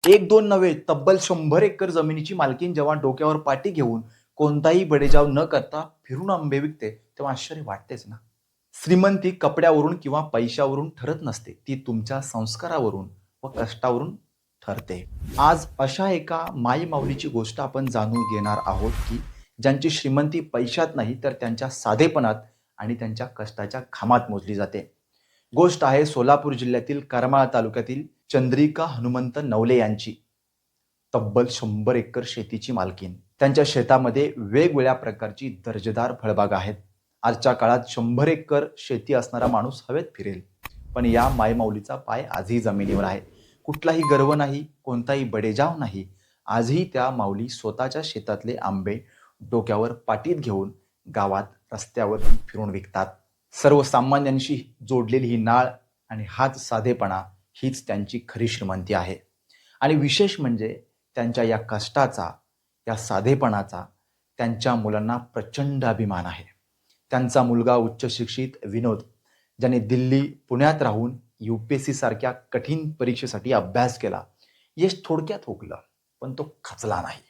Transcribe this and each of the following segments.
एक दोन नव्हे, तब्बल 100 एकर जमिनीची मालकीण जेव्हा डोक्यावर पाटी घेऊन कोणताही बडेजाव न करता फिरून आंबे विकते तेव्हा आश्चर्य वाटतेच ना. श्रीमंती कपड्यावरून किंवा पैशावरून ठरत नसते, ती तुमच्या संस्कारावरून व कष्टावरून ठरते. आज अशा एका माई माऊलीची गोष्ट आपण जाणून घेणार आहोत की ज्यांची श्रीमंती पैशात नाही तर त्यांच्या साधेपणात आणि त्यांच्या कष्टाच्या घामात मोजली जाते. गोष्ट आहे सोलापूर जिल्ह्यातील करमाळा तालुक्यातील चंद्रिका हनुमंत नवले यांची. तब्बल 100 एकर शेतीची मालकीण. त्यांच्या शेतामध्ये वेगवेगळ्या प्रकारची दर्जेदार फळबाग आहेत. आजच्या काळात 100 एकर शेती असणारा माणूस हवेत फिरेल, पण या मायमाऊलीचा पाय आजही जमिनीवर आहे. कुठलाही गर्व नाही, कोणताही बडेजाव नाही. आजही त्या माऊली स्वतःच्या शेतातले आंबे डोक्यावर पाटीत घेऊन गावात रस्त्यावर फिरून विकतात. सर्वसामान्यांशी जोडलेली ही नाळ आणि हाच साधेपणा हीच त्यांची खरी श्रीमंती आहे. आणि विशेष म्हणजे त्यांच्या या कष्टाचा, या साधेपणाचा त्यांच्या मुलांना प्रचंड अभिमान आहे. त्यांचा मुलगा उच्च शिक्षित विनोद, ज्याने दिल्ली, पुण्यात राहून UPSC सारख्या कठीण परीक्षेसाठी अभ्यास केला. यश थोडक्यात हुकलं, पण तो खचला नाही.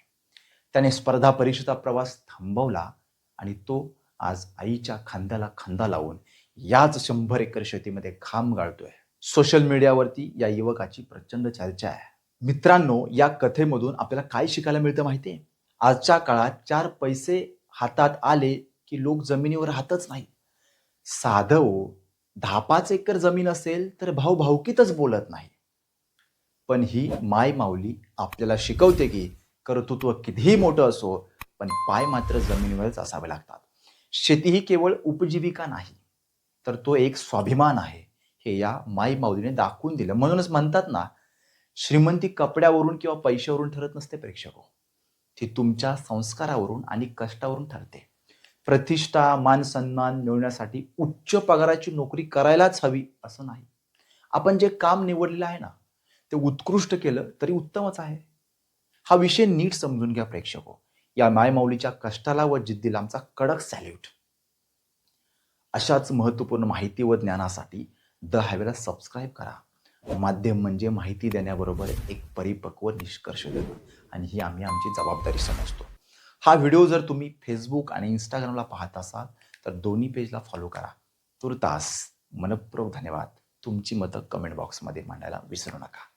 त्याने स्पर्धा परीक्षेचा प्रवास थांबवला आणि तो आज आईच्या खांद्याला खांदा लावून याच 100 एकर शेतीमध्ये घाम गाळतोय. सोशल मीडियावरती या युवकाची प्रचंड चर्चा आहे. मित्रांनो, या कथेमधून आपल्याला काय शिकायला मिळतं माहिती आहे? आजच्या काळात 4 पैसे हातात आले की लोक जमिनीवर राहतच नाही. साधं हो, 10-5 एकर जमीन असेल तर भाऊभाऊकीतच बोलत नाही. पण ही माय माऊली आपल्याला शिकवते की कर्तृत्व कितीही मोठं असो, पण पाय मात्र जमिनीवरच असावे लागतात. शेती ही केवळ उपजीविका नाही, तर तो एक स्वाभिमान आहे, हे या माई माऊलीने दाखवून दिलं. म्हणूनच म्हणतात ना, श्रीमंती कपड्यावरून किंवा पैशावरून ठरत नसते प्रेक्षको, ती तुमच्या संस्कारावरून आणि कष्टावरून ठरते. प्रतिष्ठा, मान सन्मान मिळवण्यासाठी उच्च पगाराची नोकरी करायलाच हवी असं नाही. आपण जे काम निवडलेलं आहे ना, ते उत्कृष्ट केलं तरी उत्तमच आहे. हा विषय नीट समजून घ्या प्रेक्षको. या मायमाऊलीच्या कष्टाला व जिद्दीला आमचा कडक सॅल्यूट. अशाच महत्त्वपूर्ण माहिती व ज्ञानासाठी द हायवेला सबस्क्राईब करा. माध्यम म्हणजे माहिती देण्याबरोबर एक परिपक्व निष्कर्ष देणं, आणि ही आम्ही आमची जबाबदारी समजतो. हा व्हिडिओ जर तुम्ही फेसबुक आणि इंस्टाग्रामला पाहत असाल तर दोन्ही पेजला फॉलो करा. तुर्तास मनपूर्वक धन्यवाद. तुमची मतं कमेंट बॉक्समध्ये मांडायला विसरू नका.